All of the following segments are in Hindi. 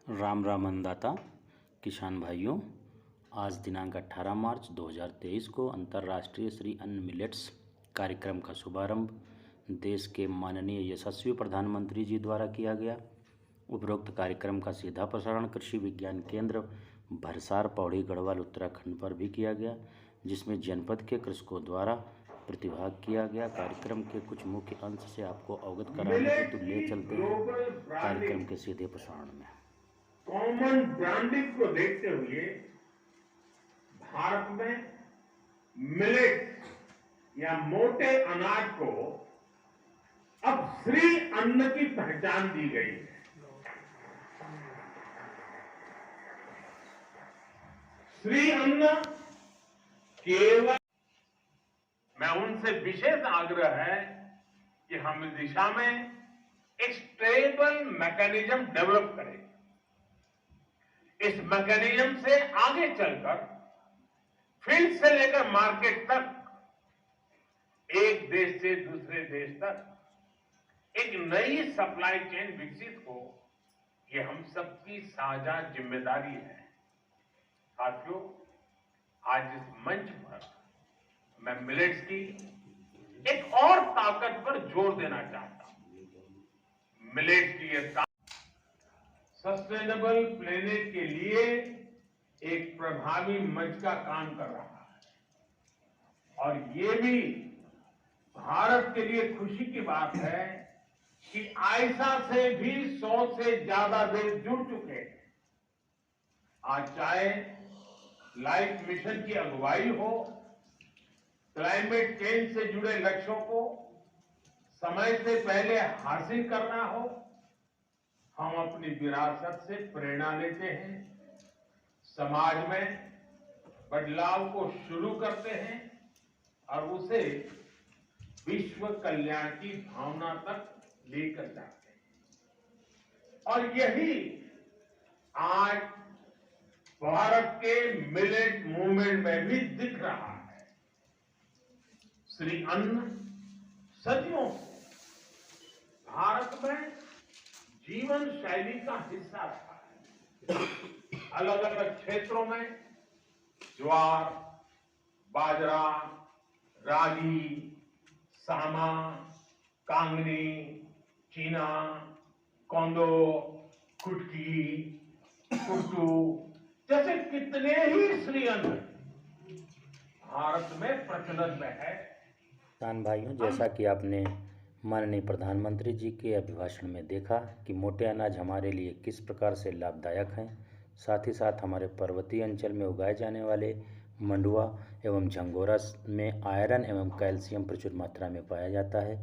राम राम अन्नदाता किसान भाइयों, आज दिनांक 18 मार्च 2023 को अंतर्राष्ट्रीय श्री अन्न मिलेट्स कार्यक्रम का शुभारंभ देश के माननीय यशस्वी प्रधानमंत्री जी द्वारा किया गया। उपरोक्त कार्यक्रम का सीधा प्रसारण कृषि विज्ञान केंद्र भरसार पौड़ी गढ़वाल उत्तराखंड पर भी किया गया, जिसमें जनपद के कृषकों द्वारा प्रतिभाग किया गया। कार्यक्रम के कुछ मुख्य अंश से आपको अवगत कराने हेतु ले चलते हैं कार्यक्रम के सीधे प्रसारण में। कॉमन ब्रांडिंग को देखते हुए भारत में मिलेट या मोटे अनाज को अब श्री अन्न की पहचान दी गई है। श्री अन्न केवल मैं उनसे विशेष आग्रह है कि हम इस दिशा में एक स्टेबल मैकेनिज्म डेवलप करें। इस मैकेनिज्म से आगे चलकर फील्ड से लेकर मार्केट तक एक देश से दूसरे देश तक एक नई सप्लाई चेन विकसित हो, ये हम सबकी साझा जिम्मेदारी है। साथियों, आज इस मंच पर मैं मिलेट्स की एक और ताकत पर जोर देना चाहता हूं। मिलेट्स की यह सस्टेनेबल प्लेनेट के लिए एक प्रभावी मंच का काम कर रहा है और ये भी भारत के लिए खुशी की बात है कि आयसा से भी 100 से ज्यादा देश जुड़ चुके हैं। आज चाहे लाइफ मिशन की अगुवाई हो, क्लाइमेट चेंज से जुड़े लक्ष्यों को समय से पहले हासिल करना हो, हम अपनी विरासत से प्रेरणा लेते हैं, समाज में बदलाव को शुरू करते हैं और उसे विश्व कल्याण की भावना तक लेकर जाते हैं। और यही आज भारत के मिलेट मूवमेंट में भी दिख रहा है। श्री अन्न सदियों से भारत में जीवन शैली का हिस्सा रहा है। अलग अलग क्षेत्रों में ज्वार, बाजरा, रागी, सामा, कांगनी, चीना, कोंदो, कुटकी, कुट्टू जैसे कितने ही श्री अन्न भारत में प्रचलन में है। किसान भाइयों, जैसा कि आपने माननीय प्रधानमंत्री जी के अभिभाषण में देखा कि मोटे अनाज हमारे लिए किस प्रकार से लाभदायक हैं, साथ ही साथ हमारे पर्वतीय अंचल में उगाए जाने वाले मंडुआ एवं झंगोरा में आयरन एवं कैल्शियम प्रचुर मात्रा में पाया जाता है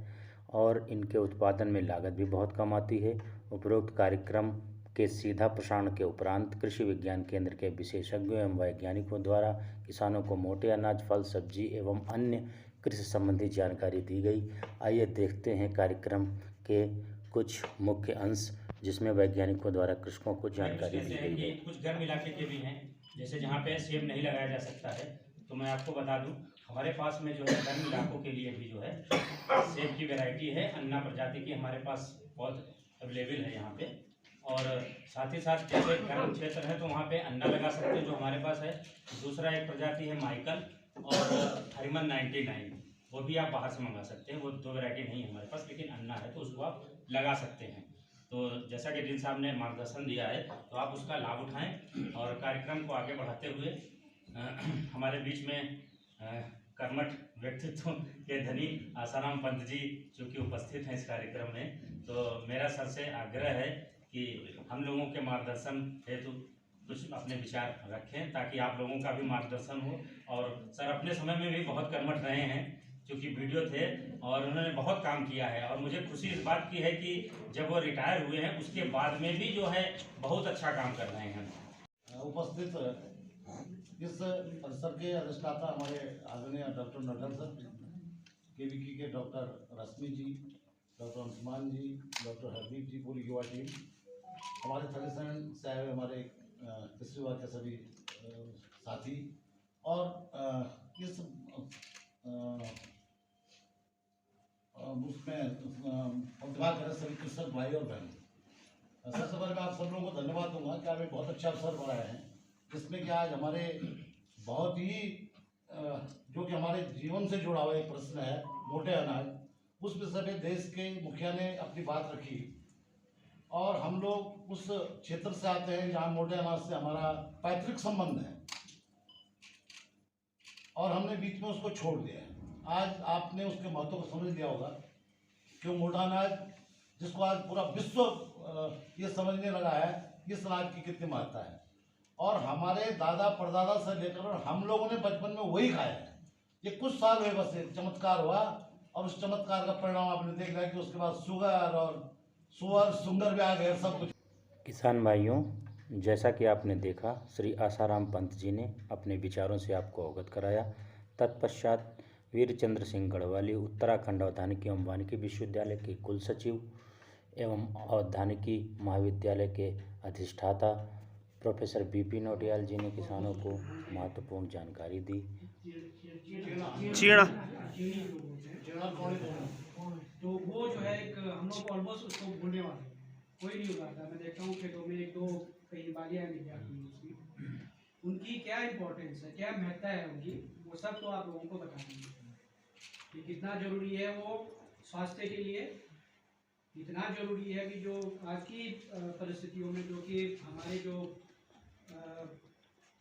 और इनके उत्पादन में लागत भी बहुत कम आती है। उपरोक्त कार्यक्रम के सीधा प्रसारण के उपरांत कृषि विज्ञान केंद्र के विशेषज्ञों एवं वैज्ञानिकों द्वारा किसानों को मोटे अनाज, फल, सब्जी एवं अन्य कृषि संबंधी जानकारी दी गई। आइए देखते हैं कार्यक्रम के कुछ मुख्य अंश, जिसमें वैज्ञानिकों द्वारा कृषकों को जानकारी दी गई है। कुछ गर्म इलाके के भी हैं, जैसे जहाँ पे सेब नहीं लगाया जा सकता है, तो मैं आपको बता दूं हमारे पास में जो है गर्म इलाकों के लिए भी जो है सेब की वैरायटी है, अन्ना प्रजाति की हमारे पास बहुत अवेलेबल है यहाँ पे। और साथ ही साथ जैसे गर्म क्षेत्र है तो वहाँ पे अन्ना लगा सकते हैं जो हमारे पास है। दूसरा एक प्रजाति है माइकल और हरिमन 99, वो भी आप बाहर से मंगा सकते हैं। वो दो वैरायटी नहीं है हमारे पास, लेकिन अन्ना है तो उसको आप लगा सकते हैं। तो जैसा कि डीन साहब ने मार्गदर्शन दिया है तो आप उसका लाभ उठाएं और कार्यक्रम को आगे बढ़ाते हुए हमारे बीच में कर्मठ व्यक्तित्व के धनी आसाराम पंत जी जो कि उपस्थित हैं इस कार्यक्रम में, तो मेरा सर से आग्रह है कि हम लोगों के मार्गदर्शन हेतु कुछ अपने विचार रखें ताकि आप लोगों का भी मार्गदर्शन हो। और सर अपने समय में भी बहुत कर्मठ रहे हैं, क्योंकि वीडियो थे और उन्होंने बहुत काम किया है और मुझे खुशी इस बात की है कि जब वो रिटायर हुए हैं उसके बाद में भी जो है बहुत अच्छा काम कर रहे हैं। उपस्थित इस परिसर के अधिष्ठाता हमारे आदरणीय डॉक्टर नड्डा सर, केवीकी के डॉक्टर रश्मि जी, डॉक्टर अंशुमान जी, डॉक्टर हरदीप जी, पूरी युवा टीम, हमारे थलीसैन से आए हुए हमारे कृषि विभाग के सभी साथी और इस उसमें प्रतिभाग कर सभी कृषक भाई और बहन, सबसे पहले मैं आप सब लोगों को धन्यवाद धन्यवाद दूंगा कि आप एक बहुत अच्छा अवसर बनाए हैं, जिसमें कि आज हमारे बहुत ही जो कि हमारे जीवन से जुड़ा हुआ एक प्रश्न है, मोटे अनाज, उस विषय में देश के मुखिया ने अपनी बात रखी। और हम लोग उस क्षेत्र से आते हैं जहाँ मोटे अनाज से हमारा पैतृक संबंध है, और हमने बीच में उसको छोड़ दिया है। आज आपने उसके महत्व को समझ लिया होगा कि वो मोटा अनाज, जिसको आज पूरा विश्व ये समझने लगा है इस अनाज की कितनी महत्ता है, और हमारे दादा परदादा से लेकर हम लोगों ने बचपन में वही खाया है। ये कुछ साल हुए बस एक चमत्कार हुआ, और उस चमत्कार का परिणाम आपने देख लिया कि उसके बाद शुगर और सुअर सुंदर भी आ गए, सब कुछ। किसान भाइयों, जैसा कि आपने देखा, श्री आसाराम पंत जी ने अपने विचारों से आपको अवगत कराया। तत्पश्चात वीरचंद्र सिंह गढ़वाली, उत्तराखंड औद्यानिकी एवं वानिकी विश्वविद्यालय के कुल सचिव एवं औद्यानिकी महाविद्यालय के अधिष्ठाता प्रोफेसर बीपी नौटियाल जी ने किसानों को महत्वपूर्ण जानकारी दी। तो वो जो है एक हम लोग ऑलमोस्ट उसको भूलने वाले, कोई नहीं उगाता। मैं देखता हूँ खेतों में एक दो कहीं बालियाँ मिल जाती हैं उसकी, उनकी क्या इम्पोर्टेंस है, क्या महत्ता है उनकी, वो सब तो आप लोगों को बता देंगे कि कितना जरूरी है वो स्वास्थ्य के लिए, इतना जरूरी है कि जो आज की परिस्थितियों में, जो कि हमारे जो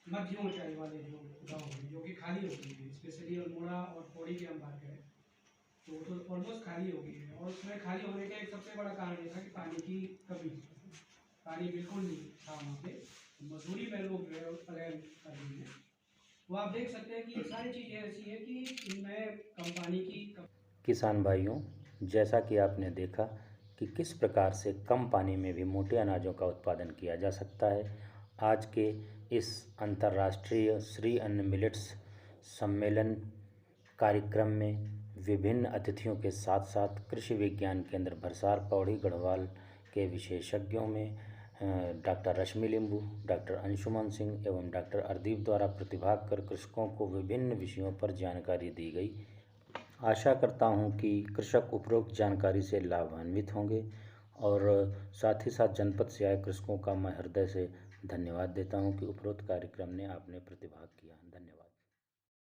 मध्यम ऊंचाई वाले जो गाँव हैं जो कि खाली होती है, स्पेशली अल्मोड़ा और पौड़ी की हम बात करें तो वो तो ऑलमोस्ट खाली हो गई है। और उसमें खाली होने का एक सबसे बड़ा कारण ये था कि पानी की कमी, पानी बिल्कुल नहीं था वहाँ पे, मजदूरी में लोग जो है पलायन कर रहे हैं। वो आप देख सकते हैं कि ये सारी चीज़ें ऐसी है कि इनमें कम पानी की किसान भाइयों, जैसा कि आपने देखा कि किस प्रकार से कम पानी में भी मोटे अनाजों का उत्पादन किया जा सकता है। आज के इस अंतर्राष्ट्रीय श्री अन्न मिलेट्स सम्मेलन कार्यक्रम में विभिन्न अतिथियों के साथ साथ कृषि विज्ञान केंद्र भरसार पौड़ी गढ़वाल के विशेषज्ञों में डॉक्टर रश्मि लिंबू, डॉक्टर अंशुमन सिंह एवं डॉक्टर अर्दीप द्वारा प्रतिभाग कर कृषकों को विभिन्न विषयों पर जानकारी दी गई। आशा करता हूं कि कृषक उपरोक्त जानकारी से लाभान्वित होंगे, और साथ ही साथ जनपद से आए कृषकों का मैं हृदय से धन्यवाद देता हूं कि उपरोक्त कार्यक्रम ने आपने प्रतिभाग किया। धन्यवाद।